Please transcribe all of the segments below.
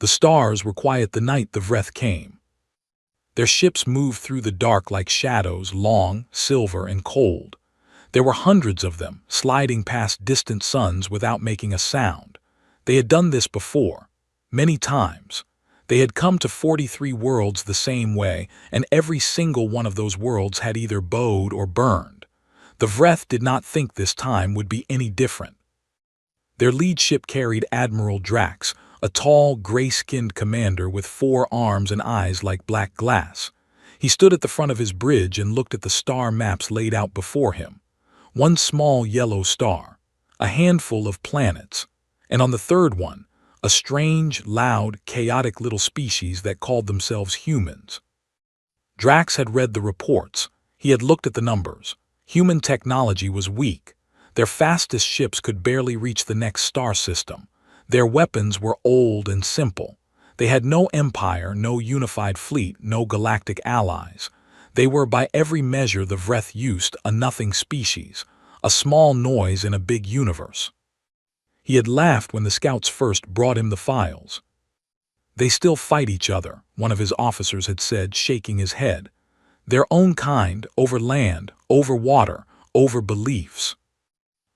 The stars were quiet the night the Vreth came. Their ships moved through the dark like shadows, long, silver, and cold. There were hundreds of them, sliding past distant suns without making a sound. They had done this before, many times. They had come to 43 worlds the same way, and every single one of those worlds had either bowed or burned. The Vreth did not think this time would be any different. Their lead ship carried Admiral Drax, a tall, gray-skinned commander with 4 arms and eyes like black glass. He stood at the front of his bridge and looked at the star maps laid out before him. One small yellow star, a handful of planets, and on the third one, a strange, loud, chaotic little species that called themselves humans. Drax had read the reports. He had looked at the numbers. Human technology was weak. Their fastest ships could barely reach the next star system. Their weapons were old and simple. They had no empire, no unified fleet, no galactic allies. They were, by every measure the Vreth used, a nothing species, a small noise in a big universe. He had laughed when the scouts first brought him the files. "They still fight each other," one of his officers had said, shaking his head. "Their own kind, over land, over water, over beliefs."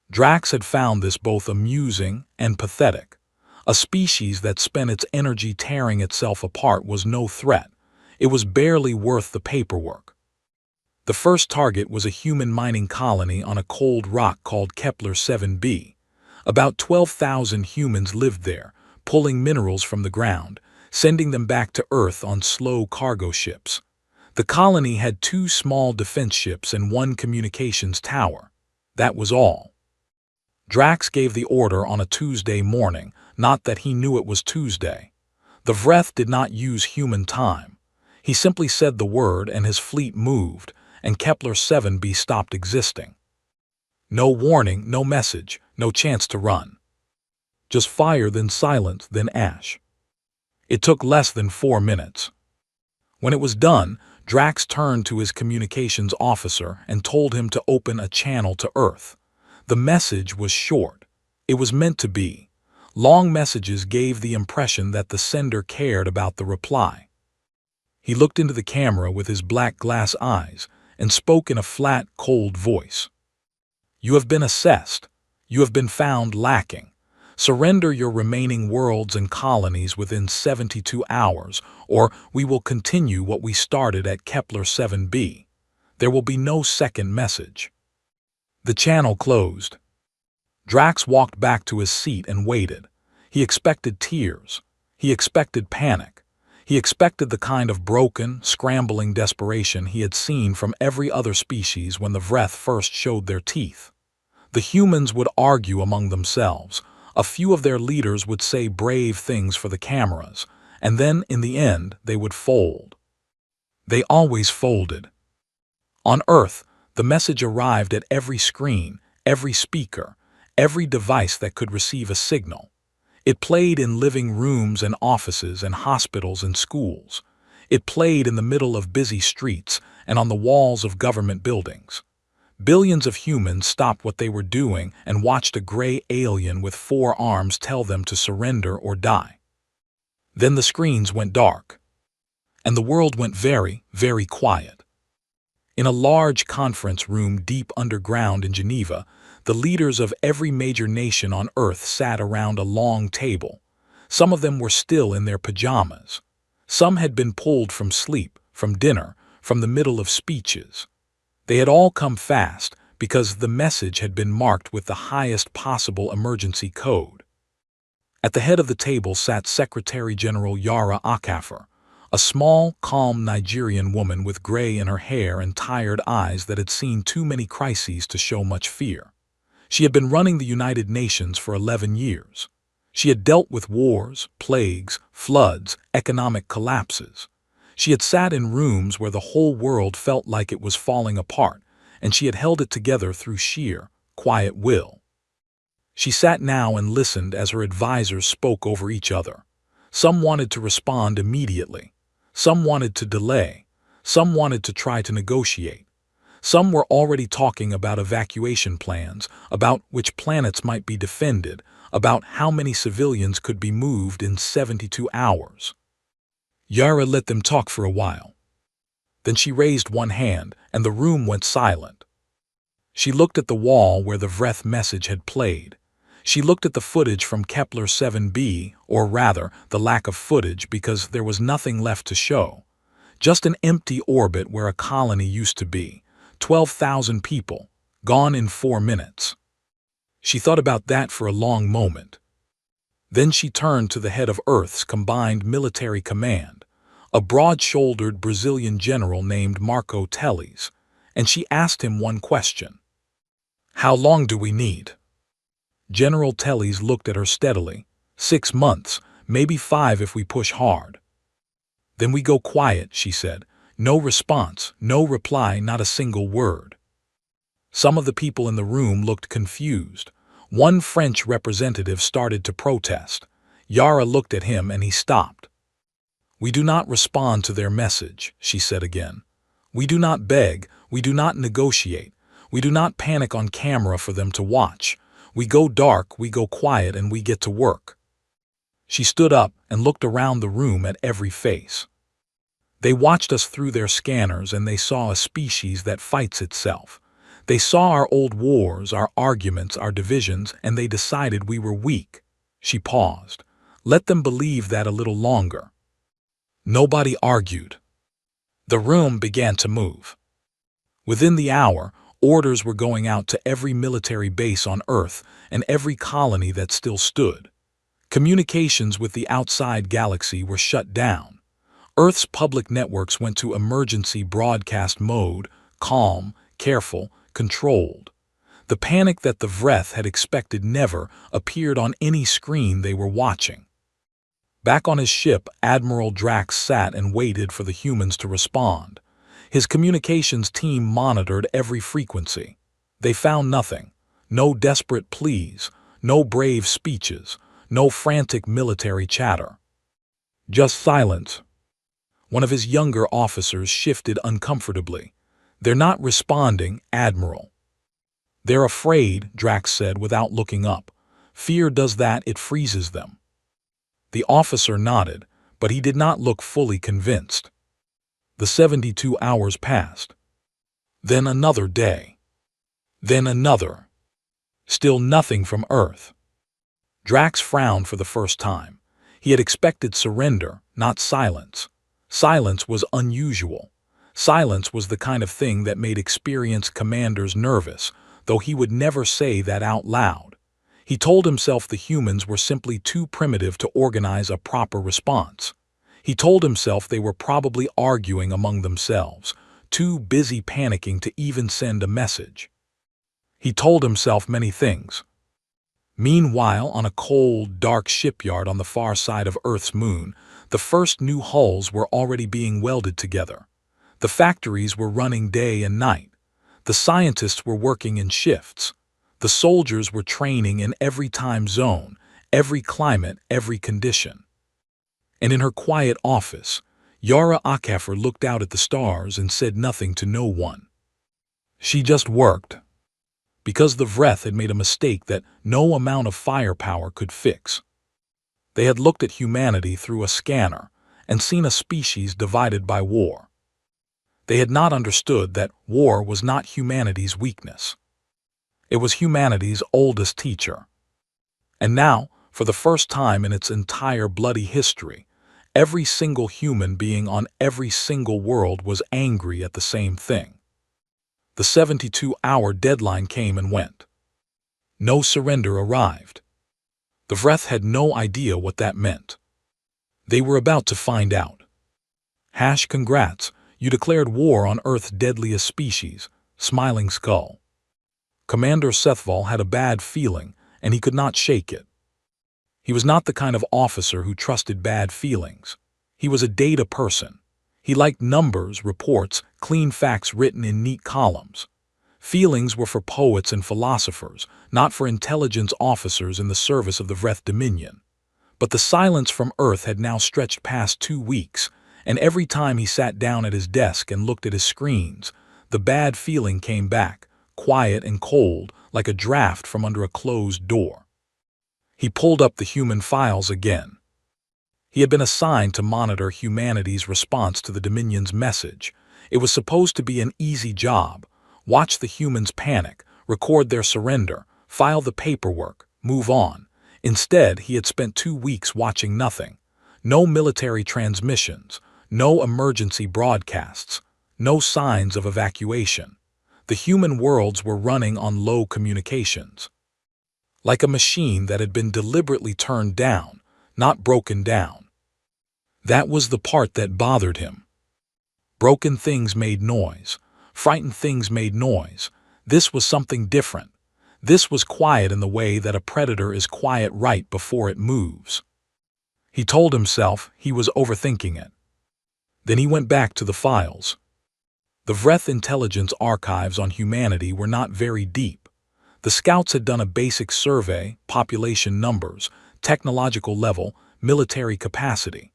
Drax had found this both amusing and pathetic. A species that spent its energy tearing itself apart was no threat. It was barely worth the paperwork. The first target was a human mining colony on a cold rock called Kepler 7b. About 12,000 humans lived there, pulling minerals from the ground, sending them back to Earth on slow cargo ships. The colony had 2 small defense ships and 1 communications tower. That was all. Drax gave the order on a Tuesday morning, not that he knew it was Tuesday. The Vreth did not use human time. He simply said the word and his fleet moved, and Kepler 7b stopped existing. No warning, no message, no chance to run. Just fire, then silence, then ash. It took less than 4 minutes. When it was done, Drax turned to his communications officer and told him to open a channel to Earth. The message was short. It was meant to be. Long messages gave the impression that the sender cared about the reply. He looked into the camera with his black glass eyes and spoke in a flat, cold voice. "You have been assessed. You have been found lacking. Surrender your remaining worlds and colonies within 72 hours, or we will continue what we started at Kepler 7b. There will be no second message." The channel closed. Drax walked back to his seat and waited. He expected tears. He expected panic. He expected the kind of broken, scrambling desperation he had seen from every other species when the Vreth first showed their teeth. The humans would argue among themselves. A few of their leaders would say brave things for the cameras, and then, in the end, they would fold. They always folded. On Earth, the message arrived at every screen, every speaker, every device that could receive a signal. It played in living rooms and offices and hospitals and schools. It played in the middle of busy streets and on the walls of government buildings. Billions of humans stopped what they were doing and watched a gray alien with 4 arms tell them to surrender or die. Then the screens went dark, and the world went very, very quiet. In a large conference room deep underground in Geneva, the leaders of every major nation on Earth sat around a long table. Some of them were still in their pajamas. Some had been pulled from sleep, from dinner, from the middle of speeches. They had all come fast because the message had been marked with the highest possible emergency code. At the head of the table sat Secretary General Yara Akafor, a small, calm Nigerian woman with gray in her hair and tired eyes that had seen too many crises to show much fear. She had been running the United Nations for 11 years. She had dealt with wars, plagues, floods, economic collapses. She had sat in rooms where the whole world felt like it was falling apart, and she had held it together through sheer, quiet will. She sat now and listened as her advisors spoke over each other. Some wanted to respond immediately. Some wanted to delay. Some wanted to try to negotiate. Some were already talking about evacuation plans, about which planets might be defended, about how many civilians could be moved in 72 hours. Yara let them talk for a while. Then she raised one hand, and the room went silent. She looked at the wall where the Vreth message had played. She looked at the footage from Kepler 7b, or rather, the lack of footage because there was nothing left to show. Just an empty orbit where a colony used to be. 12,000 people, gone in 4 minutes. She thought about that for a long moment. Then she turned to the head of Earth's combined military command, a broad-shouldered Brazilian general named Marco Teles, and she asked him one question. "How long do we need?" General Teles looked at her steadily. 6 months, maybe 5 if we push hard. "Then we go quiet," she said. No response, no reply, not a single word. Some of the people in the room looked confused. One French representative started to protest. Yara looked at him and he stopped. "We do not respond to their message," she said again. "We do not beg, we do not negotiate, we do not panic on camera for them to watch. We go dark, we go quiet, and we get to work." She stood up and looked around the room at every face. They watched us through their scanners and they saw a species that fights itself. They saw our old wars, our arguments, our divisions, and they decided we were weak. She paused. Let them believe that a little longer. Nobody argued. The room began to move. Within the hour, orders were going out to every military base on Earth and every colony that still stood. Communications with the outside galaxy were shut down. Earth's public networks went to emergency broadcast mode, calm, careful, controlled. The panic that the Vreth had expected never appeared on any screen they were watching. Back on his ship, Admiral Drax sat and waited for the humans to respond. His communications team monitored every frequency. They found nothing. No desperate pleas, no brave speeches, no frantic military chatter. Just silence. One of his younger officers shifted uncomfortably. "They're not responding, Admiral." "They're afraid," Drax said without looking up. "Fear does that, it freezes them." The officer nodded, but he did not look fully convinced. The 72 hours passed. Then another day. Then another. Still nothing from Earth. Drax frowned for the first time. He had expected surrender, not silence. Silence was unusual. Silence was the kind of thing that made experienced commanders nervous, though he would never say that out loud. He told himself the humans were simply too primitive to organize a proper response. He told himself they were probably arguing among themselves, too busy panicking to even send a message. He told himself many things. Meanwhile, on a cold, dark shipyard on the far side of Earth's moon, the first new hulls were already being welded together. The factories were running day and night. The scientists were working in shifts. The soldiers were training in every time zone, every climate, every condition. And in her quiet office, Yara Akafer looked out at the stars and said nothing to no one. She just worked. Because the Vreth had made a mistake that no amount of firepower could fix. They had looked at humanity through a scanner and seen a species divided by war. They had not understood that war was not humanity's weakness. It was humanity's oldest teacher. And now, for the first time in its entire bloody history, every single human being on every single world was angry at the same thing. The 72-hour deadline came and went. No surrender arrived. The Vreth had no idea what that meant. They were about to find out. Congrats, you declared war on Earth's deadliest species, Smiling Skull. Commander Sethval had a bad feeling, and he could not shake it. He was not the kind of officer who trusted bad feelings. He was a data person. He liked numbers, reports, clean facts written in neat columns. Feelings were for poets and philosophers, not for intelligence officers in the service of the Vreth Dominion. But the silence from Earth had now stretched past 2 weeks, and every time he sat down at his desk and looked at his screens, the bad feeling came back, quiet and cold, like a draft from under a closed door. He pulled up the human files again. He had been assigned to monitor humanity's response to the Dominion's message. It was supposed to be an easy job. Watch the humans panic, record their surrender, file the paperwork, move on. Instead, he had spent 2 weeks watching nothing. No military transmissions, no emergency broadcasts, no signs of evacuation. The human worlds were running on low communications. Like a machine that had been deliberately turned down, not broken down. That was the part that bothered him. Broken things made noise. Frightened things made noise. This was something different. This was quiet in the way that a predator is quiet right before it moves. He told himself he was overthinking it. Then he went back to the files. The Breth intelligence archives on humanity were not very deep. The scouts had done a basic survey, population numbers, technological level, military capacity.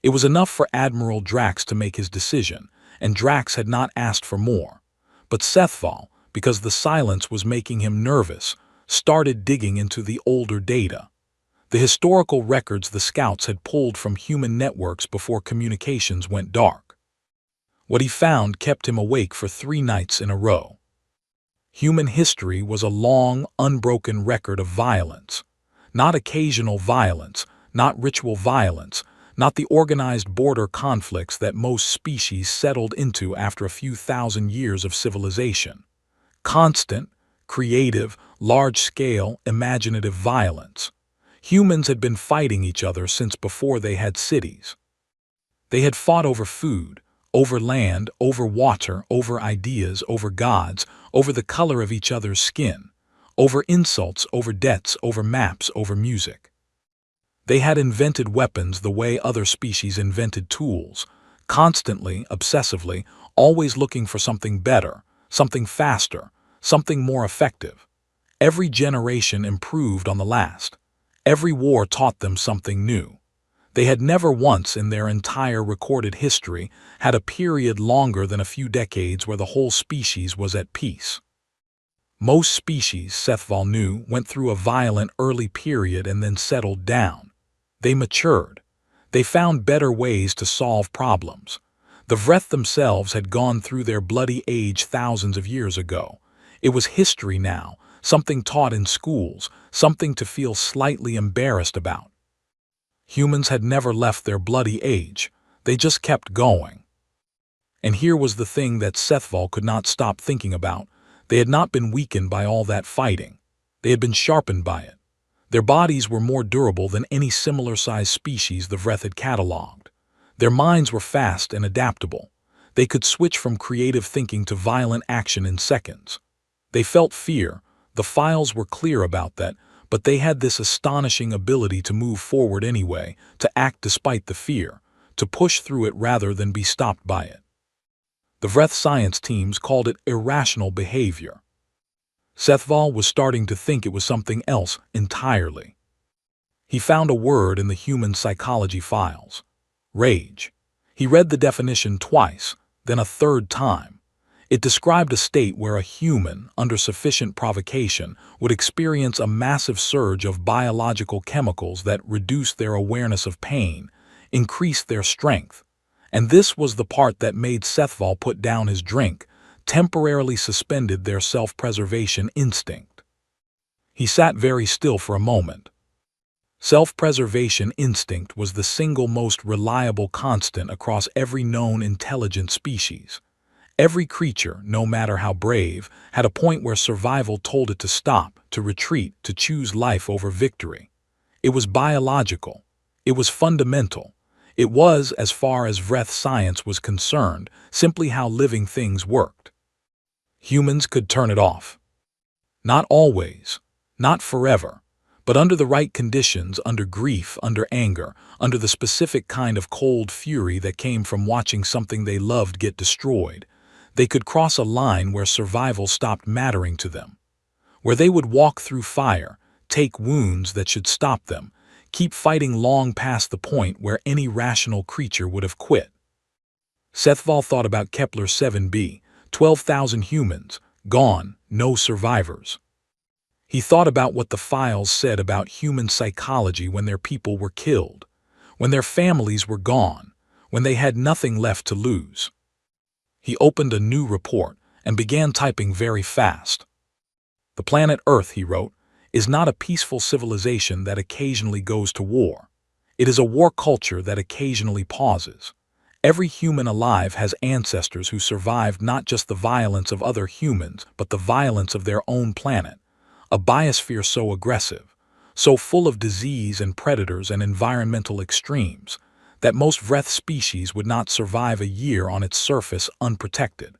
It was enough for Admiral Drax to make his decision, and Drax had not asked for more. But Sethval, because the silence was making him nervous, started digging into the older data. The historical records the scouts had pulled from human networks before communications went dark. What he found kept him awake for 3 nights in a row. Human history was a long, unbroken record of violence. Not occasional violence, not ritual violence, not the organized border conflicts that most species settled into after a few thousand years of civilization. Constant, creative, large-scale, imaginative violence. Humans had been fighting each other since before they had cities. They had fought over food, over land, over water, over ideas, over gods, over the color of each other's skin, over insults, over debts, over maps, over music. They had invented weapons the way other species invented tools, constantly, obsessively, always looking for something better, something faster, something more effective. Every generation improved on the last. Every war taught them something new. They had never once in their entire recorded history had a period longer than a few decades where the whole species was at peace. Most species, Sethval knew, went through a violent early period and then settled down. They matured. They found better ways to solve problems. The Breth themselves had gone through their bloody age thousands of years ago. It was history now, something taught in schools, something to feel slightly embarrassed about. Humans had never left their bloody age. They just kept going. And here was the thing that Sethval could not stop thinking about. They had not been weakened by all that fighting. They had been sharpened by it. Their bodies were more durable than any similar-sized species the Breth had catalogued. Their minds were fast and adaptable. They could switch from creative thinking to violent action in seconds. They felt fear. The files were clear about that, but they had this astonishing ability to move forward anyway, to act despite the fear, to push through it rather than be stopped by it. The Breth science teams called it irrational behavior. Sethval was starting to think it was something else entirely. He found a word in the human psychology files. Rage. He read the definition twice, then a third time. It described a state where a human, under sufficient provocation, would experience a massive surge of biological chemicals that reduced their awareness of pain, increased their strength. And this was the part that made Sethval put down his drink, temporarily suspended their self-preservation instinct. He sat very still for a moment. Self-preservation instinct was the single most reliable constant across every known intelligent species. Every creature, no matter how brave, had a point where survival told it to stop, to retreat, to choose life over victory. It was biological. It was fundamental. It was, as far as Breth science was concerned, simply how living things worked. Humans could turn it off. Not always, not forever, but under the right conditions, under grief, under anger, under the specific kind of cold fury that came from watching something they loved get destroyed, they could cross a line where survival stopped mattering to them, where they would walk through fire, take wounds that should stop them, keep fighting long past the point where any rational creature would have quit. Sethval thought about Kepler 7b, 12,000 humans, gone, no survivors. He thought about what the files said about human psychology when their people were killed, when their families were gone, when they had nothing left to lose. He opened a new report and began typing very fast. The planet Earth, he wrote, is not a peaceful civilization that occasionally goes to war. It is a war culture that occasionally pauses. Every human alive has ancestors who survived not just the violence of other humans, but the violence of their own planet. A biosphere so aggressive, so full of disease and predators and environmental extremes, that most Breth species would not survive a year on its surface unprotected.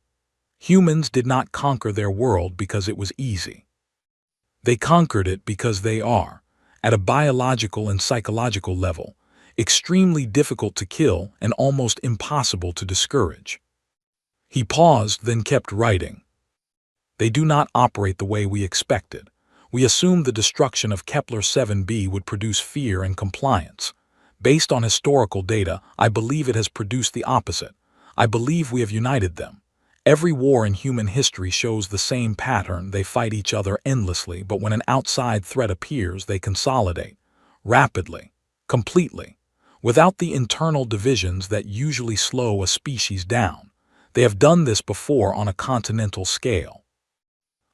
Humans did not conquer their world because it was easy. They conquered it because they are, at a biological and psychological level, extremely difficult to kill and almost impossible to discourage. He paused, then kept writing. They do not operate the way we expected. We assumed the destruction of Kepler 7b would produce fear and compliance. Based on historical data, I believe it has produced the opposite. I believe we have united them. Every war in human history shows the same pattern. They fight each other endlessly, but when an outside threat appears, they consolidate. Rapidly. Completely. Without the internal divisions that usually slow a species down. They have done this before on a continental scale.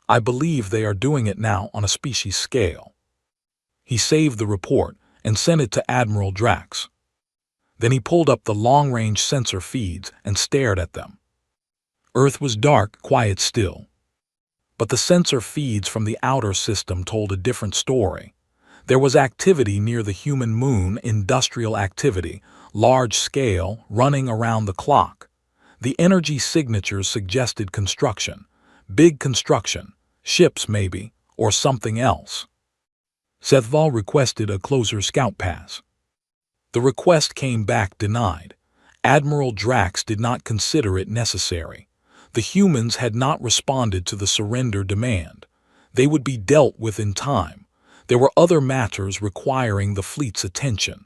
I believe they are doing it now on a species scale. He saved the report and sent it to Admiral Drax. Then he pulled up the long-range sensor feeds and stared at them. Earth was dark, quiet still. But the sensor feeds from the outer system told a different story. There was activity near the human moon, industrial activity, large scale, running around the clock. The energy signatures suggested construction, big construction, ships maybe, or something else. Sethval requested a closer scout pass. The request came back denied. Admiral Drax did not consider it necessary. The humans had not responded to the surrender demand. They would be dealt with in time. There were other matters requiring the fleet's attention.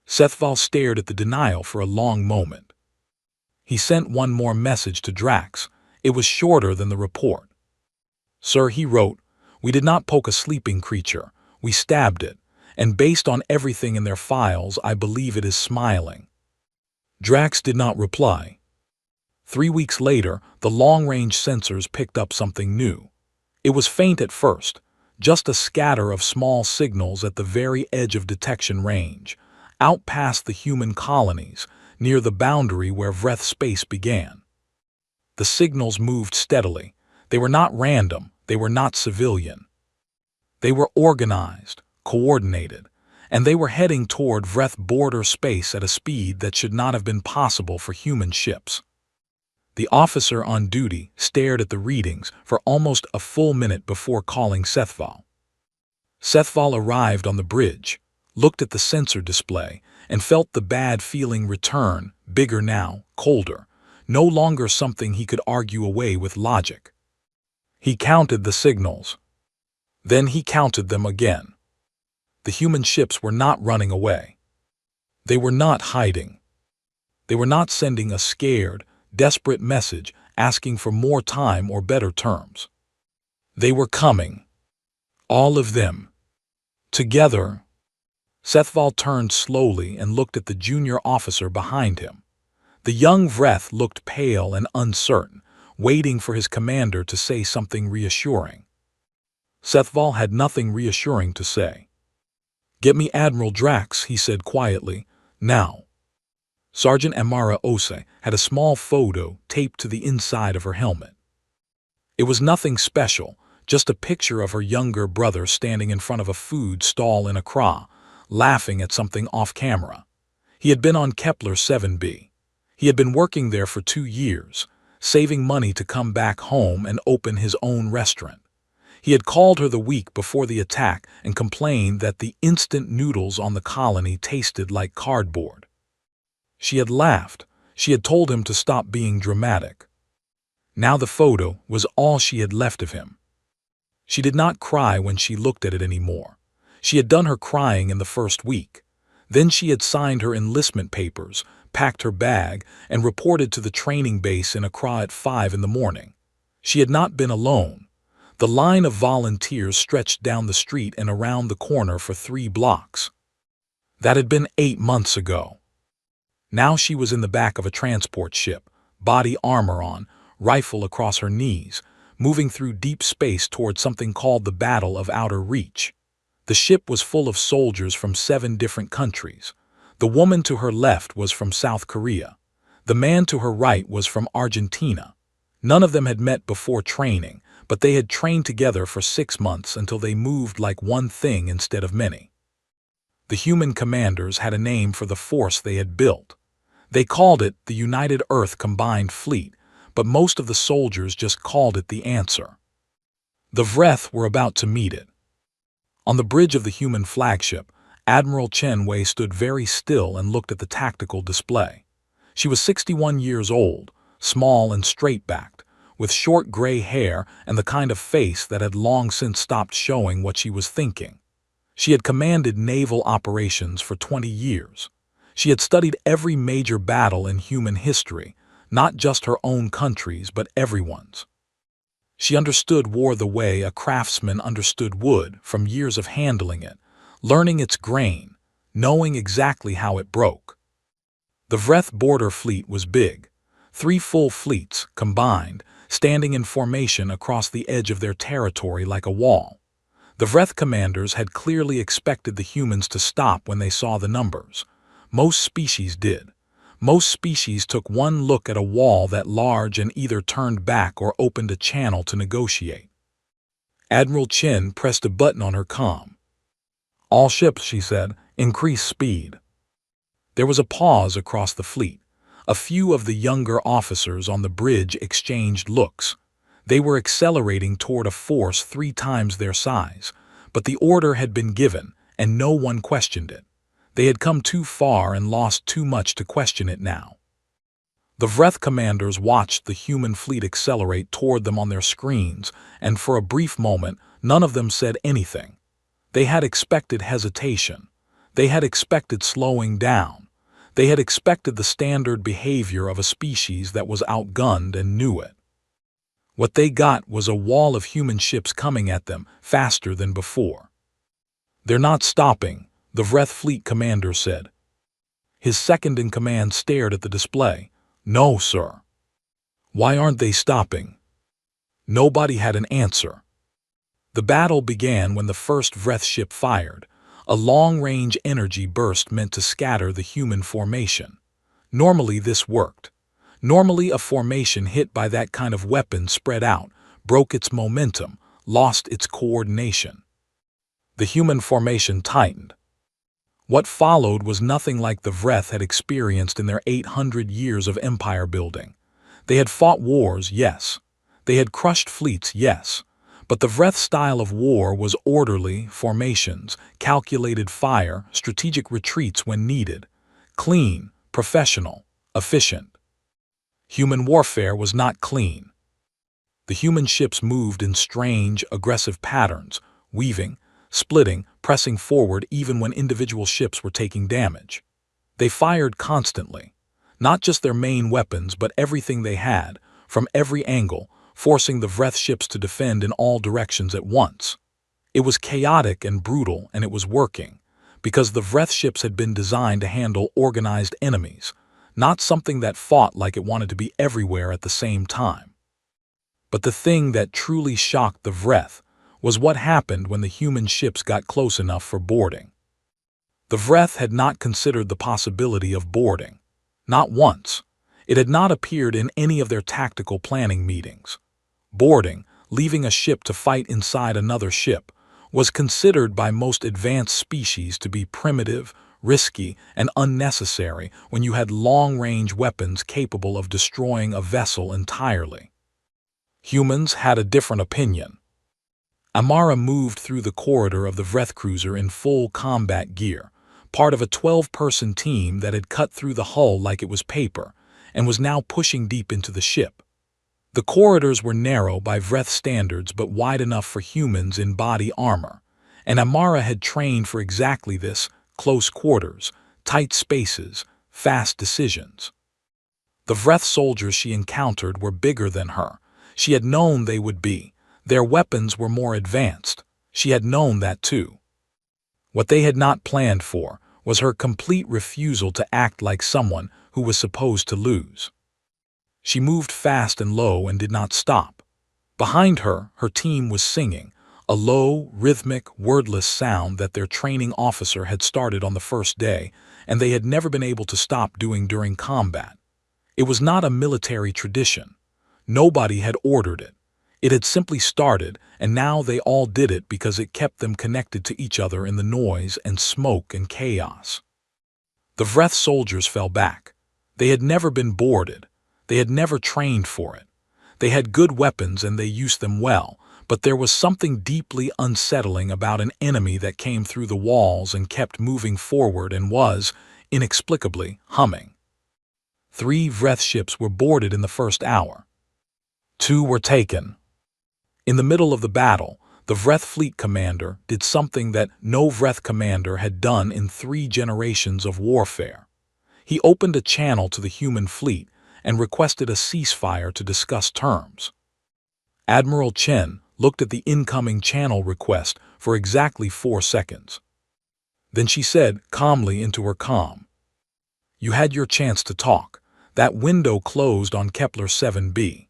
Sethval stared at the denial for a long moment. He sent one more message to Drax. It was shorter than the report. Sir, he wrote, we did not poke a sleeping creature. We stabbed it, and based on everything in their files, I believe it is smiling. Drax did not reply. 3 weeks later, the long-range sensors picked up something new. It was faint at first, just a scatter of small signals at the very edge of detection range, out past the human colonies, near the boundary where Breth space began. The signals moved steadily. They were not random, they were not civilian. They were organized, coordinated, and they were heading toward Breth border space at a speed that should not have been possible for human ships. The officer on duty stared at the readings for almost a full minute before calling Sethval. Sethval arrived on the bridge, looked at the sensor display, and felt the bad feeling return, bigger now, colder, no longer something he could argue away with logic. He counted the signals. Then he counted them again. The human ships were not running away. They were not hiding. They were not sending a scared, desperate message asking for more time or better terms. They were coming. All of them. Together. Sethval turned slowly and looked at the junior officer behind him. The young Breth looked pale and uncertain, waiting for his commander to say something reassuring. Sethval had nothing reassuring to say. Get me Admiral Drax, he said quietly, now. Sergeant Amara Ose had a small photo taped to the inside of her helmet. It was nothing special, just a picture of her younger brother standing in front of a food stall in Accra, laughing at something off camera. He had been on Kepler 7b. He had been working there for 2 years, saving money to come back home and open his own restaurant. He had called her the week before the attack and complained that the instant noodles on the colony tasted like cardboard. She had laughed. She had told him to stop being dramatic. Now the photo was all she had left of him. She did not cry when she looked at it anymore. She had done her crying in the first week. Then she had signed her enlistment papers, packed her bag, and reported to the training base in Accra at 5 in the morning. She had not been alone. The line of volunteers stretched down the street and around the corner for 3 blocks. That had been 8 months ago. Now she was in the back of a transport ship, body armor on, rifle across her knees, moving through deep space toward something called the Battle of Outer Reach. The ship was full of soldiers from 7 different countries. The woman to her left was from South Korea. The man to her right was from Argentina. None of them had met before training, but they had trained together for 6 months until they moved like one thing instead of many. The human commanders had a name for the force they had built. They called it the United Earth Combined Fleet, but most of the soldiers just called it the Answer. The Breth were about to meet it. On the bridge of the human flagship, Admiral Chen Wei stood very still and looked at the tactical display. She was 61 years old, small and straight-backed, with short gray hair and the kind of face that had long since stopped showing what she was thinking. She had commanded naval operations for 20 years. She had studied every major battle in human history, not just her own country's but everyone's. She understood war the way a craftsman understood wood from years of handling it, learning its grain, knowing exactly how it broke. The Breth border fleet was big, 3 full fleets, combined, standing in formation across the edge of their territory like a wall. The Breth commanders had clearly expected the humans to stop when they saw the numbers. Most species did. Most species took one look at a wall that large and either turned back or opened a channel to negotiate. Admiral Chen pressed a button on her comm. "All ships," she said, "increase speed." There was a pause across the fleet. A few of the younger officers on the bridge exchanged looks. They were accelerating toward a force 3 times their size, but the order had been given, and no one questioned it. They had come too far and lost too much to question it now. The Breth commanders watched the human fleet accelerate toward them on their screens, and for a brief moment, none of them said anything. They had expected hesitation. They had expected slowing down. They had expected the standard behavior of a species that was outgunned and knew it. What they got was a wall of human ships coming at them faster than before. "They're not stopping," the Breth fleet commander said. His second-in-command stared at the display. "No, sir." "Why aren't they stopping?" Nobody had an answer. The battle began when the first Breth ship fired. A long-range energy burst meant to scatter the human formation. Normally this worked. Normally a formation hit by that kind of weapon spread out, broke its momentum, lost its coordination. The human formation tightened. What followed was nothing like the Breth had experienced in their 800 years of empire building. They had fought wars, yes. They had crushed fleets, yes. But the Breth style of war was orderly formations, calculated fire, strategic retreats when needed, clean, professional, efficient. Human warfare was not clean. The human ships moved in strange, aggressive patterns, weaving, splitting, pressing forward even when individual ships were taking damage. They fired constantly, not just their main weapons but everything they had, from every angle, forcing the Breth ships to defend in all directions at once. It was chaotic and brutal, and it was working, because the Breth ships had been designed to handle organized enemies, not something that fought like it wanted to be everywhere at the same time. But the thing that truly shocked the Breth was what happened when the human ships got close enough for boarding. The Breth had not considered the possibility of boarding. Not once. It had not appeared in any of their tactical planning meetings. Boarding, leaving a ship to fight inside another ship, was considered by most advanced species to be primitive, risky, and unnecessary when you had long-range weapons capable of destroying a vessel entirely. Humans had a different opinion. Amara moved through the corridor of the Breth cruiser in full combat gear, part of a 12-person team that had cut through the hull like it was paper, and was now pushing deep into the ship. The corridors were narrow by Breth standards but wide enough for humans in body armor, and Amara had trained for exactly this: close quarters, tight spaces, fast decisions. The Breth soldiers she encountered were bigger than her. She had known they would be. Their weapons were more advanced. She had known that too. What they had not planned for was her complete refusal to act like someone who was supposed to lose. She moved fast and low and did not stop. Behind her, her team was singing, a low, rhythmic, wordless sound that their training officer had started on the first day, and they had never been able to stop doing during combat. It was not a military tradition. Nobody had ordered it. It had simply started, and now they all did it because it kept them connected to each other in the noise and smoke and chaos. The Breth soldiers fell back. They had never been boarded. They had never trained for it. They had good weapons and they used them well, but there was something deeply unsettling about an enemy that came through the walls and kept moving forward and was, inexplicably, humming. 3 Breth ships were boarded in the first hour. 2 were taken. In the middle of the battle, the Breth fleet commander did something that no Breth commander had done in 3 generations of warfare. He opened a channel to the human fleet and requested a ceasefire to discuss terms. Admiral Chen looked at the incoming channel request for exactly 4 seconds. Then she said calmly into her comm, "You had your chance to talk. That window closed on Kepler 7b.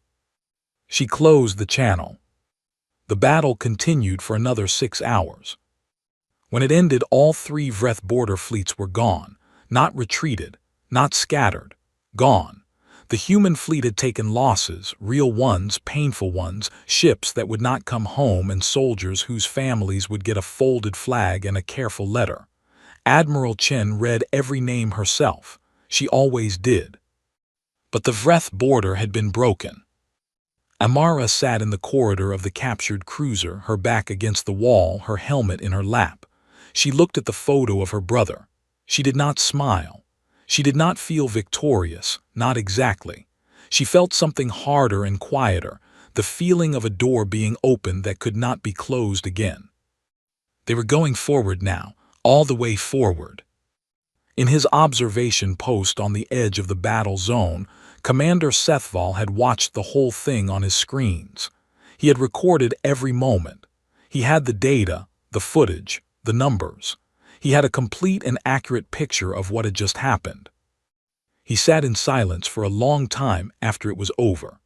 She closed the channel. The battle continued for another 6 hours. When it ended, all 3 Breth border fleets were gone, not retreated, not scattered, gone. The human fleet had taken losses, real ones, painful ones, ships that would not come home and soldiers whose families would get a folded flag and a careful letter. Admiral Chen read every name herself. She always did. But the Breth border had been broken. Amara sat in the corridor of the captured cruiser, her back against the wall, her helmet in her lap. She looked at the photo of her brother. She did not smile. She did not feel victorious, not exactly. She felt something harder and quieter, the feeling of a door being opened that could not be closed again. They were going forward now, all the way forward. In his observation post on the edge of the battle zone, Commander Sethval had watched the whole thing on his screens. He had recorded every moment. He had the data, the footage, the numbers. He had a complete and accurate picture of what had just happened. He sat in silence for a long time after it was over.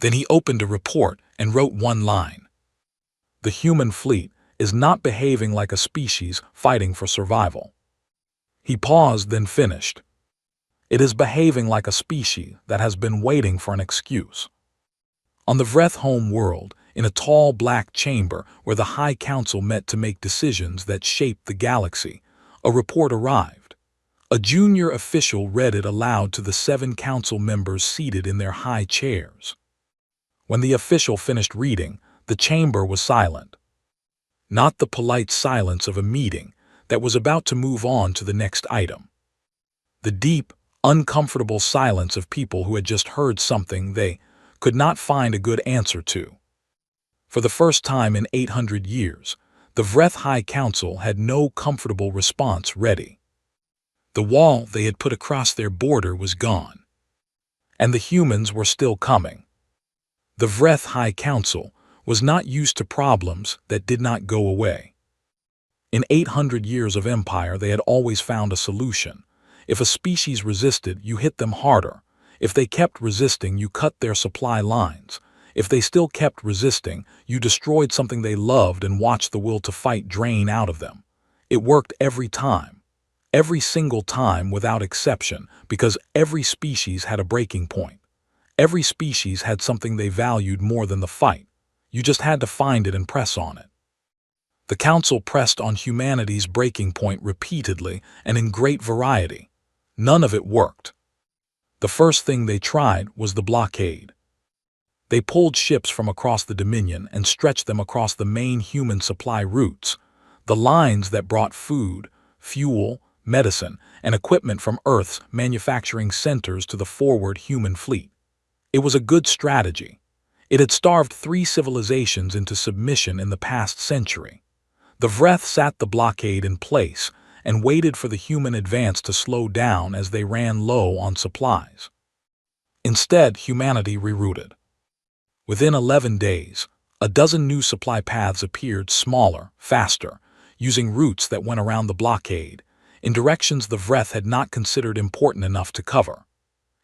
Then he opened a report and wrote one line. "The human fleet is not behaving like a species fighting for survival." He paused, then finished. "It is behaving like a species that has been waiting for an excuse." On the Breth home world, in a tall black chamber where the High Council met to make decisions that shaped the galaxy, a report arrived. A junior official read it aloud to the 7 council members seated in their high chairs. When the official finished reading, the chamber was silent. Not the polite silence of a meeting that was about to move on to the next item. The deep, uncomfortable silence of people who had just heard something they could not find a good answer to. For the first time in 800 years, the Breth High Council had no comfortable response ready. The wall they had put across their border was gone. And the humans were still coming. The Breth High Council was not used to problems that did not go away. In 800 years of empire, they had always found a solution. If a species resisted, you hit them harder. If they kept resisting, you cut their supply lines. If they still kept resisting, you destroyed something they loved and watched the will to fight drain out of them. It worked every time. Every single time without exception, because every species had a breaking point. Every species had something they valued more than the fight. You just had to find it and press on it. The Council pressed on humanity's breaking point repeatedly and in great variety. None of it worked. The first thing they tried was the blockade. They pulled ships from across the Dominion and stretched them across the main human supply routes, the lines that brought food, fuel, medicine, and equipment from Earth's manufacturing centers to the forward human fleet. It was a good strategy. It had starved 3 civilizations into submission in the past century. The Breth sat the blockade in place and waited for the human advance to slow down as they ran low on supplies. Instead, humanity rerouted. Within 11 days, A dozen new supply paths appeared, smaller, faster, using routes that went around the blockade, in directions the Vreth had not considered important enough to cover.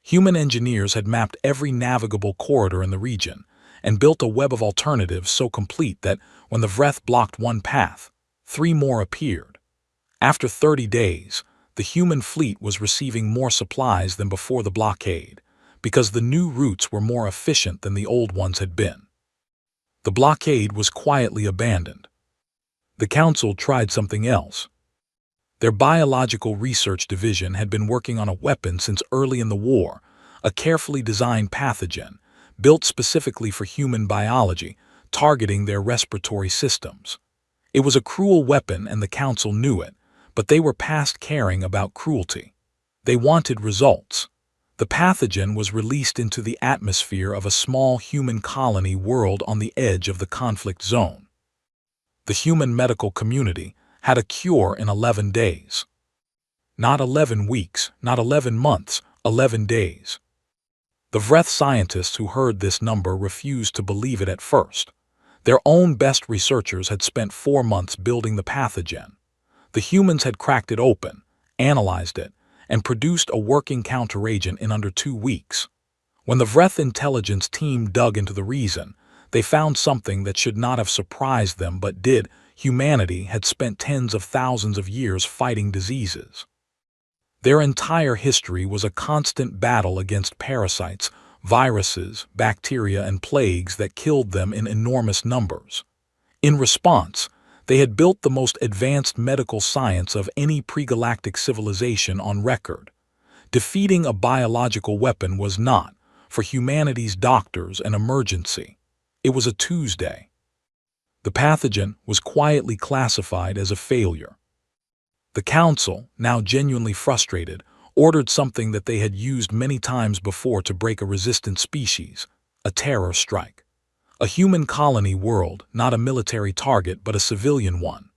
Human engineers had mapped every navigable corridor in the region and built a web of alternatives so complete that when the Vreth blocked one path, 3 more appeared. After 30 days, the human fleet was receiving more supplies than before the blockade, because the new routes were more efficient than the old ones had been. The blockade was quietly abandoned. The Council tried something else. Their biological research division had been working on a weapon since early in the war, a carefully designed pathogen, built specifically for human biology, targeting their respiratory systems. It was a cruel weapon and the Council knew it, but they were past caring about cruelty. They wanted results. The pathogen was released into the atmosphere of a small human colony world on the edge of the conflict zone. The human medical community had a cure in 11 days. Not 11 weeks, not 11 months, 11 days. The Vreth scientists who heard this number refused to believe it at first. Their own best researchers had spent 4 months building the pathogen. The humans had cracked it open, analyzed it, and produced a working counteragent in under 2 weeks. When the Vreth intelligence team dug into the reason, they found something that should not have surprised them but did. Humanity had spent tens of thousands of years fighting diseases. Their entire history was a constant battle against parasites, viruses, bacteria, and plagues that killed them in enormous numbers. In response, they had built the most advanced medical science of any pre-galactic civilization on record. Defeating a biological weapon was not, for humanity's doctors, an emergency. It was a Tuesday. The pathogen was quietly classified as a failure. The Council, now genuinely frustrated, ordered something that they had used many times before to break a resistant species, a terror strike. A human colony world, not a military target but a civilian one.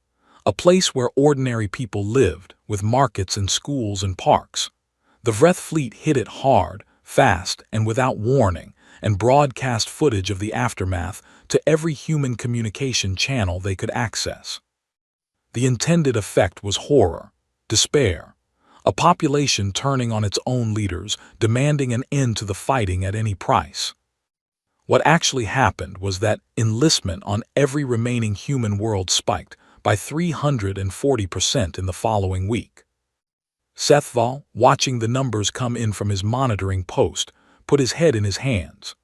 A place where ordinary people lived, with markets and schools and parks. The Vreth fleet hit it hard, fast, and without warning, and broadcast footage of the aftermath to every human communication channel they could access. The intended effect was horror, despair, a population turning on its own leaders, demanding an end to the fighting at any price. What actually happened was that enlistment on every remaining human world spiked by 340% in the following week. Sethval, watching the numbers come in from his monitoring post, put his head in his hands.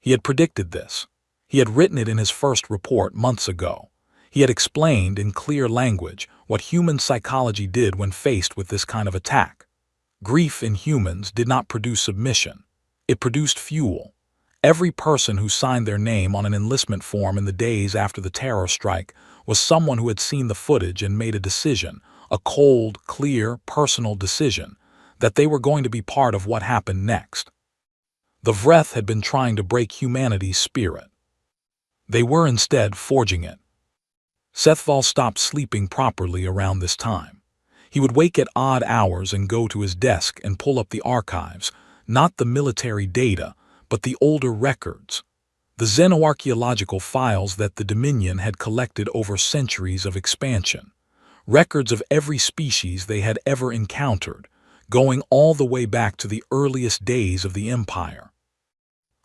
He had predicted this. He had written it in his first report months ago. He had explained in clear language what human psychology did when faced with this kind of attack. Grief in humans did not produce submission. It produced fuel. Every person who signed their name on an enlistment form in the days after the terror strike was someone who had seen the footage and made a decision, a cold, clear, personal decision, that they were going to be part of what happened next. The Vreth had been trying to break humanity's spirit. They were instead forging it. Sethval stopped sleeping properly around this time. He would wake at odd hours and go to his desk and pull up the archives, not the military data, but the older records, the xenoarchaeological files that the Dominion had collected over centuries of expansion, records of every species they had ever encountered, going all the way back to the earliest days of the Empire.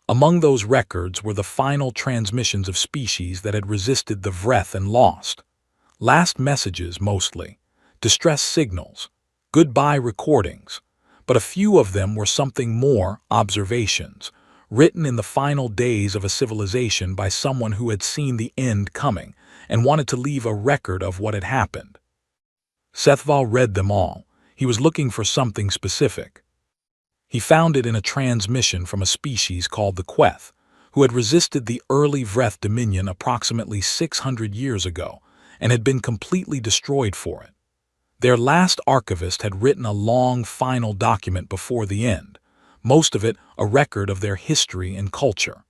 Among those records were the final transmissions of species that had resisted the Vreth and lost. Last messages mostly, distress signals, goodbye recordings, but a few of them were something more, observations, written in the final days of a civilization by someone who had seen the end coming and wanted to leave a record of what had happened. Sethval read them all. He was looking for something specific. He found it in a transmission from a species called the Queth, who had resisted the early Vreth Dominion approximately 600 years ago and had been completely destroyed for it. Their last archivist had written a long final document before the end, most of it a record of their history and culture.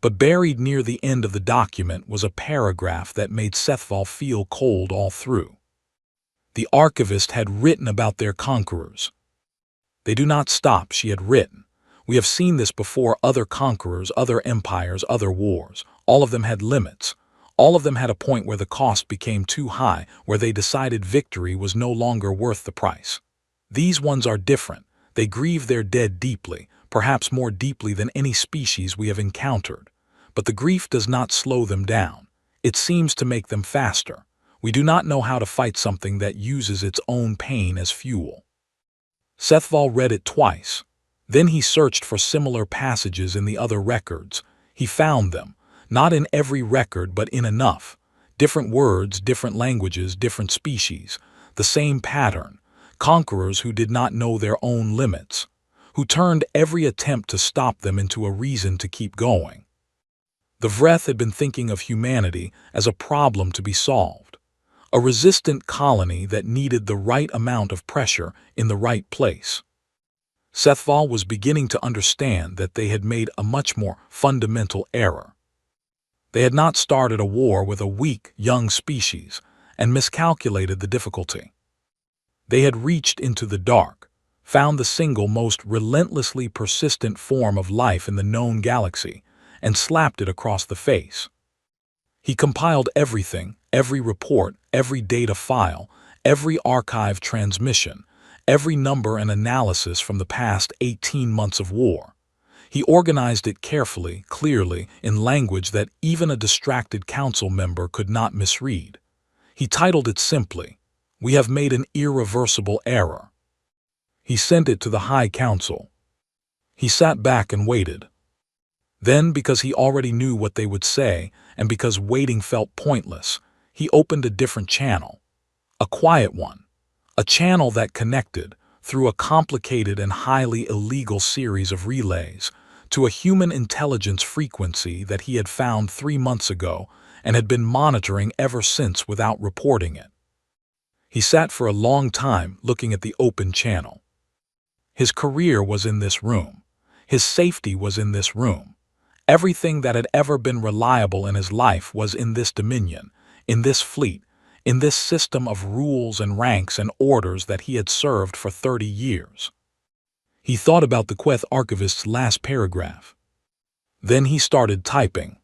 But buried near the end of the document was a paragraph that made Sethval feel cold all through. The archivist had written about their conquerors. "They do not stop," she had written. "We have seen this before, other conquerors, other empires, other wars. All of them had limits. All of them had a point where the cost became too high, where they decided victory was no longer worth the price. These ones are different. They grieve their dead deeply, perhaps more deeply than any species we have encountered. But the grief does not slow them down. It seems to make them faster. We do not know how to fight something that uses its own pain as fuel. Sethval read it twice. Then he searched for similar passages in the other records. He found them, not in every record but in enough. Different words, different languages, different species. The same pattern. Conquerors who did not know their own limits, who turned every attempt to stop them into a reason to keep going. The Breth had been thinking of humanity as a problem to be solved, a resistant colony that needed the right amount of pressure in the right place. Sethval was beginning to understand that they had made a much more fundamental error. They had not started a war with a weak, young species and miscalculated the difficulty. They had reached into the dark, found the single most relentlessly persistent form of life in the known galaxy, and slapped it across the face. He compiled everything, every report, every data file, every archive transmission, every number and analysis from the past 18 months of war. He organized it carefully, clearly, in language that even a distracted council member could not misread. He titled it simply, "We have made an irreversible error." He sent it to the High Council. He sat back and waited. Then, because he already knew what they would say, and because waiting felt pointless, he opened a different channel. A quiet one. A channel that connected, through a complicated and highly illegal series of relays, to a human intelligence frequency that he had found 3 months ago and had been monitoring ever since without reporting it. He sat for a long time looking at the open channel. His career was in this room. His safety was in this room. Everything that had ever been reliable in his life was in this dominion, in this fleet, in this system of rules and ranks and orders that he had served for 30 years. He thought about the Queth archivist's last paragraph. Then he started typing.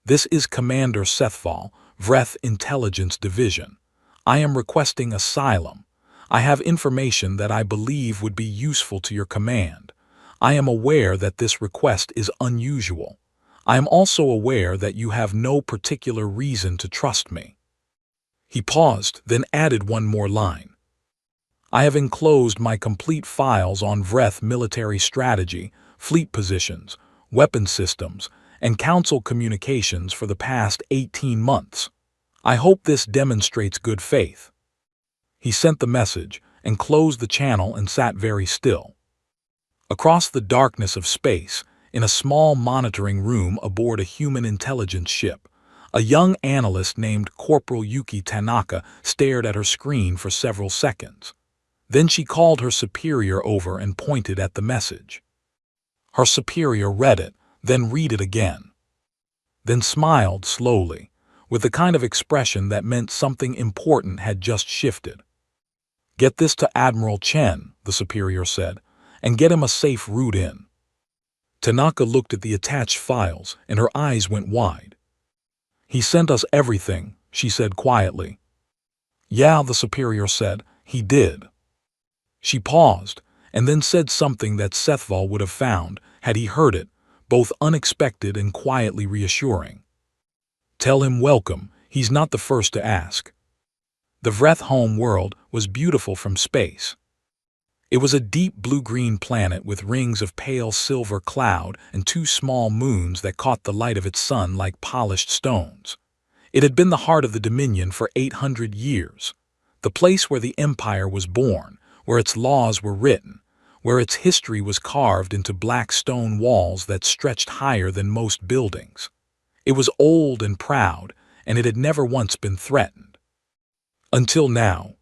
"This is Commander Sethval, Breth Intelligence Division. I am requesting asylum. I have information that I believe would be useful to your command. I am aware that this request is unusual. I am also aware that you have no particular reason to trust me." He paused, then added one more line. "I have enclosed my complete files on Breth military strategy, fleet positions, weapon systems, and council communications for the past 18 months. I hope this demonstrates good faith." He sent the message and closed the channel and sat very still. Across the darkness of space, in a small monitoring room aboard a human intelligence ship, a young analyst named Corporal Yuki Tanaka stared at her screen for several seconds. Then she called her superior over and pointed at the message. Her superior read it, then read it again. Then smiled slowly, with the kind of expression that meant something important had just shifted. "Get this to Admiral Chen," the superior said, "and get him a safe route in." Tanaka looked at the attached files, and her eyes went wide. "He sent us everything," she said quietly. "Yeah," the superior said, "he did." She paused, and then said something that Sethval would have found, had he heard it, both unexpected and quietly reassuring. "Tell him welcome, he's not the first to ask." The Breth home world was beautiful from space. It was a deep blue-green planet with rings of pale silver cloud and 2 small moons that caught the light of its sun like polished stones. It had been the heart of the Dominion for 800 years, the place where the Empire was born, where its laws were written, where its history was carved into black stone walls that stretched higher than most buildings. It was old and proud, and it had never once been threatened. Until now.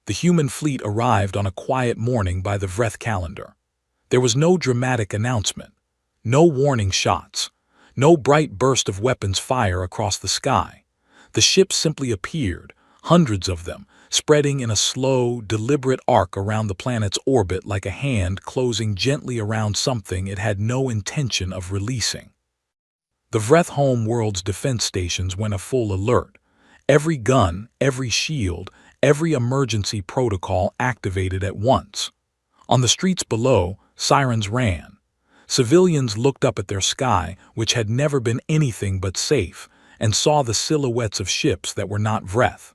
The human fleet arrived on a quiet morning by the Breth calendar. There was no dramatic announcement, no warning shots, no bright burst of weapons fire across the sky. The ships simply appeared, hundreds of them, spreading in a slow, deliberate arc around the planet's orbit like a hand closing gently around something it had no intention of releasing. The Vreth home world's defense stations went a full alert. Every gun, every shield, every emergency protocol activated at once. On the streets below, sirens ran. Civilians looked up at their sky, which had never been anything but safe, and saw the silhouettes of ships that were not Vreth.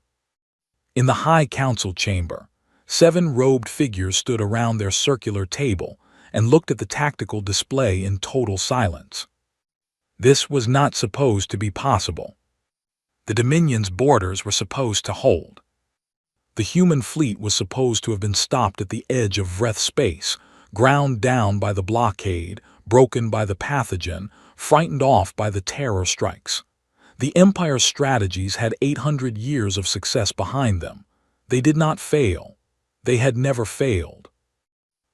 In the High Council chamber, 7 robed figures stood around their circular table and looked at the tactical display in total silence. This was not supposed to be possible. The Dominion's borders were supposed to hold. The human fleet was supposed to have been stopped at the edge of Vreth space, ground down by the blockade, broken by the pathogen, frightened off by the terror strikes. The Empire's strategies had 800 years of success behind them. They did not fail. They had never failed.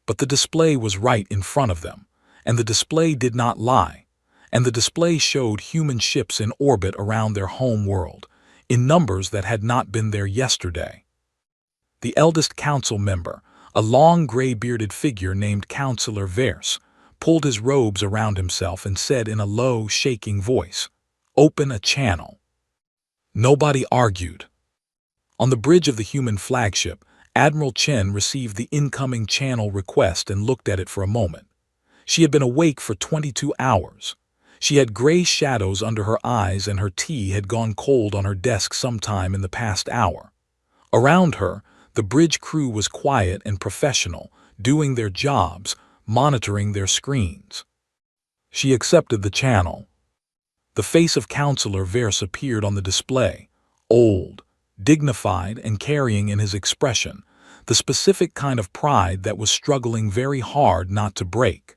But the display was right in front of them, and the display did not lie. And the display showed human ships in orbit around their home world, in numbers that had not been there yesterday. The eldest council member, a long gray-bearded figure named Councillor Verse, pulled his robes around himself and said in a low, shaking voice, "Open a channel." Nobody argued. On the bridge of the human flagship, Admiral Chen received the incoming channel request and looked at it for a moment. She had been awake for 22 hours. She had gray shadows under her eyes and her tea had gone cold on her desk sometime in the past hour. Around her, the bridge crew was quiet and professional, doing their jobs, monitoring their screens. She accepted the channel. The face of Councillor Verse appeared on the display, old, dignified, and carrying in his expression the specific kind of pride that was struggling very hard not to break.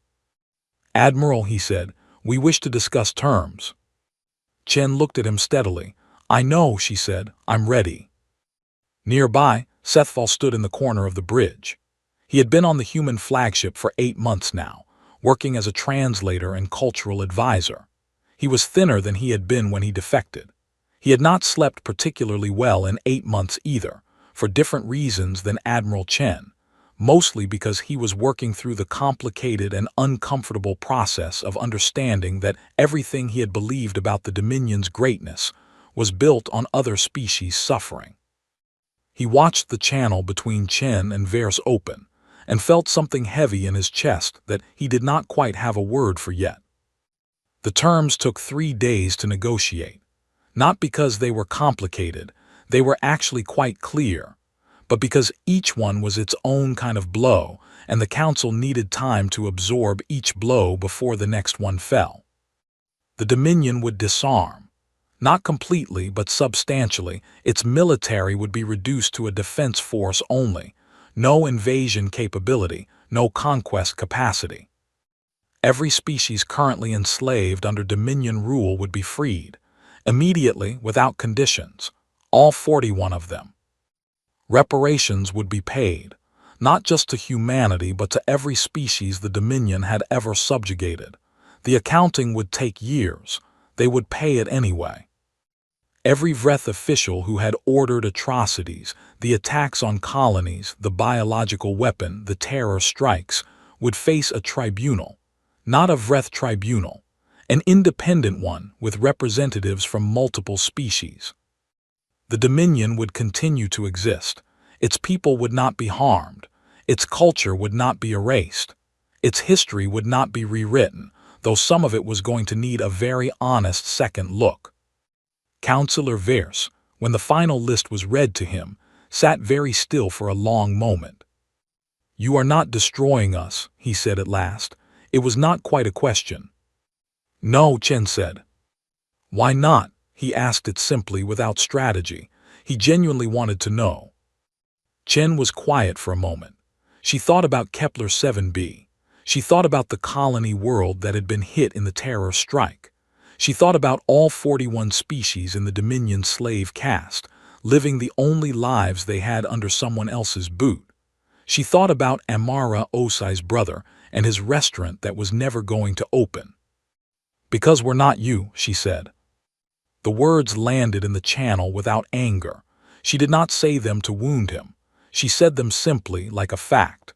"Admiral," he said, "we wish to discuss terms." Chen looked at him steadily. "I know," she said. "I'm ready." Nearby, Sethval stood in the corner of the bridge. He had been on the human flagship for 8 months now, working as a translator and cultural advisor. He was thinner than he had been when he defected. He had not slept particularly well in 8 months either, for different reasons than Admiral Chen, mostly because he was working through the complicated and uncomfortable process of understanding that everything he had believed about the Dominion's greatness was built on other species' suffering. He watched the channel between Chen and Verse open, and felt something heavy in his chest that he did not quite have a word for yet. The terms took 3 days to negotiate. Not because they were complicated, they were actually quite clear, but because each one was its own kind of blow, and the Council needed time to absorb each blow before the next one fell. The Dominion would disarm. Not completely, but substantially. Its military would be reduced to a defense force only. No invasion capability, no conquest capacity. Every species currently enslaved under Dominion rule would be freed, immediately, without conditions, all 41 of them. Reparations would be paid, not just to humanity but to every species the Dominion had ever subjugated. The accounting would take years. They would pay it anyway. Every Vreth official who had ordered atrocities, the attacks on colonies, the biological weapon, the terror strikes, would face a tribunal. Not a Vreth tribunal, an independent one with representatives from multiple species. The Dominion would continue to exist. Its people would not be harmed. Its culture would not be erased. Its history would not be rewritten, though some of it was going to need a very honest second look. Councillor Verse, when the final list was read to him, sat very still for a long moment. "You are not destroying us," he said at last. It was not quite a question. "No," Chen said. "Why not?" He asked it simply, without strategy. He genuinely wanted to know. Chen was quiet for a moment. She thought about Kepler 7b. She thought about the colony world that had been hit in the terror strike. She thought about all 41 species in the Dominion slave caste, living the only lives they had under someone else's boot. She thought about Amara Osai's brother and his restaurant that was never going to open. "Because we're not you," she said. The words landed in the channel without anger. She did not say them to wound him. She said them simply, like a fact.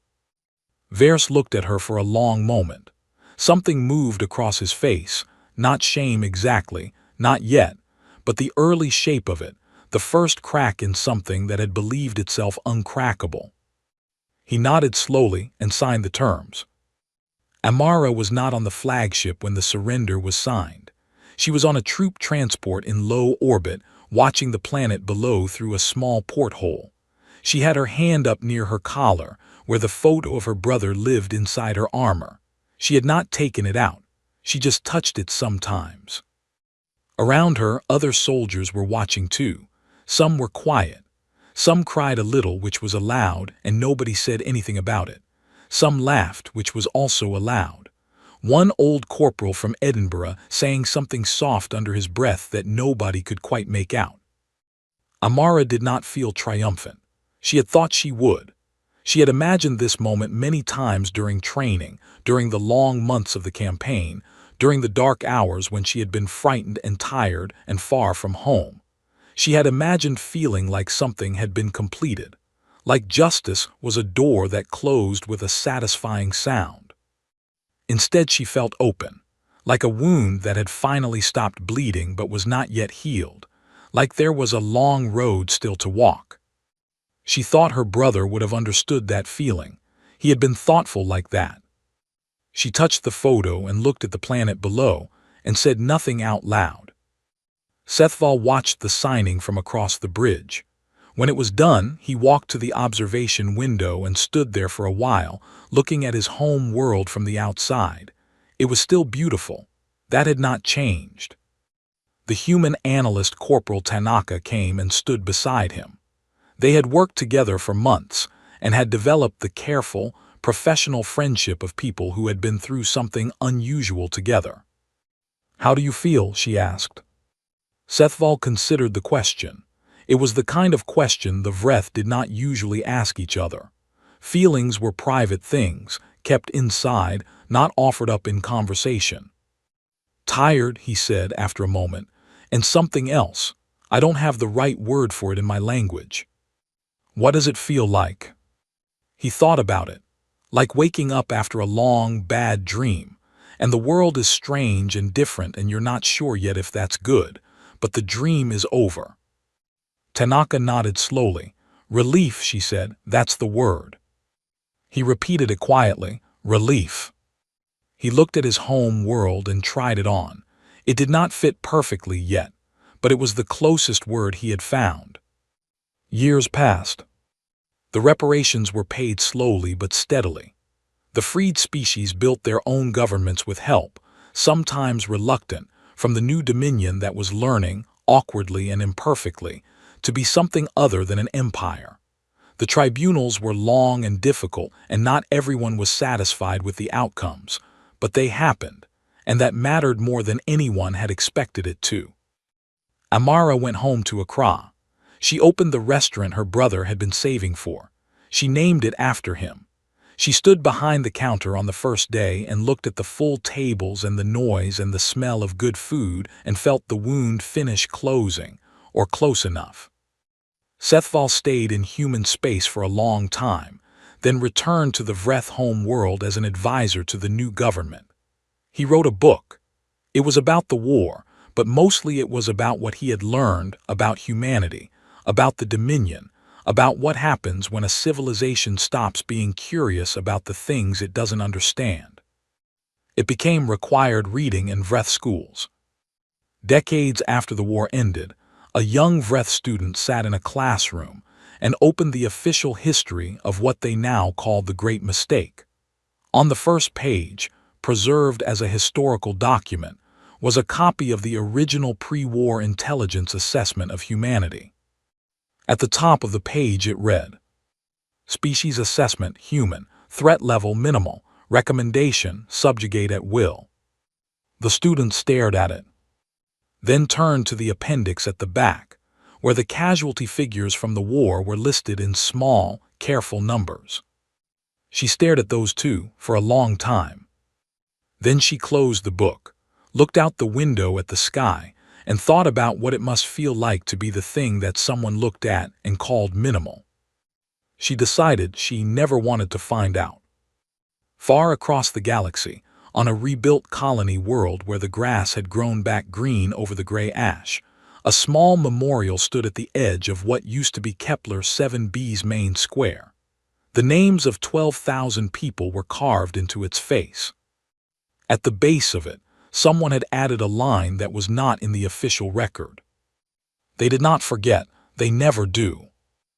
Verse looked at her for a long moment. Something moved across his face, not shame exactly, not yet, but the early shape of it, the first crack in something that had believed itself uncrackable. He nodded slowly and signed the terms. Amara was not on the flagship when the surrender was signed. She was on a troop transport in low orbit, watching the planet below through a small porthole. She had her hand up near her collar, where the photo of her brother lived inside her armor. She had not taken it out. She just touched it sometimes. Around her, other soldiers were watching too. Some were quiet. Some cried a little, which was allowed, and nobody said anything about it. Some laughed, which was also allowed. One old corporal from Edinburgh saying something soft under his breath that nobody could quite make out. Amara did not feel triumphant. She had thought she would. She had imagined this moment many times during training, during the long months of the campaign, during the dark hours when she had been frightened and tired and far from home. She had imagined feeling like something had been completed, like justice was a door that closed with a satisfying sound. Instead, she felt open, like a wound that had finally stopped bleeding but was not yet healed, like there was a long road still to walk. She thought her brother would have understood that feeling. He had been thoughtful like that. She touched the photo and looked at the planet below and said nothing out loud. Sethval watched the signing from across the bridge. When it was done, he walked to the observation window and stood there for a while, looking at his home world from the outside. It was still beautiful. That had not changed. The human analyst Corporal Tanaka came and stood beside him. They had worked together for months and had developed the careful, professional friendship of people who had been through something unusual together. "How do you feel?" she asked. Sethval considered the question. It was the kind of question the Breth did not usually ask each other. Feelings were private things, kept inside, not offered up in conversation. "Tired," he said after a moment, "and something else. I don't have the right word for it in my language." "What does it feel like?" He thought about it. Like waking up after a long, bad dream, and the world is strange and different and you're not sure yet if that's good, but the dream is over. Tanaka nodded slowly. "Relief," she said, "that's the word." He repeated it quietly, "Relief." He looked at his home world and tried it on. It did not fit perfectly yet, but it was the closest word he had found. Years passed. The reparations were paid slowly but steadily. The freed species built their own governments with help, sometimes reluctant, from the new dominion that was learning, awkwardly and imperfectly, to be something other than an empire. The tribunals were long and difficult, and not everyone was satisfied with the outcomes, but they happened, and that mattered more than anyone had expected it to. Amara went home to Accra. She opened the restaurant her brother had been saving for. She named it after him. She stood behind the counter on the first day and looked at the full tables and the noise and the smell of good food and felt the wound finish closing, or close enough. Sethval stayed in human space for a long time, then returned to the Breth home world as an advisor to the new government. He wrote a book. It was about the war, but mostly it was about what he had learned about humanity, about the Dominion, about what happens when a civilization stops being curious about the things it doesn't understand. It became required reading in Breth schools. Decades after the war ended, a young Breth student sat in a classroom and opened the official history of what they now called the Great Mistake. On the first page, preserved as a historical document, was a copy of the original pre-war intelligence assessment of humanity. At the top of the page it read, "Species assessment, human, threat level minimal, recommendation, subjugate at will." The student stared at it, then turned to the appendix at the back, where the casualty figures from the war were listed in small, careful numbers. She stared at those too for a long time. Then she closed the book, looked out the window at the sky, and thought about what it must feel like to be the thing that someone looked at and called minimal. She decided she never wanted to find out. Far across the galaxy, on a rebuilt colony world where the grass had grown back green over the gray ash, a small memorial stood at the edge of what used to be Kepler 7b's main square. The names of 12,000 people were carved into its face. At the base of it, someone had added a line that was not in the official record. They did not forget, they never do.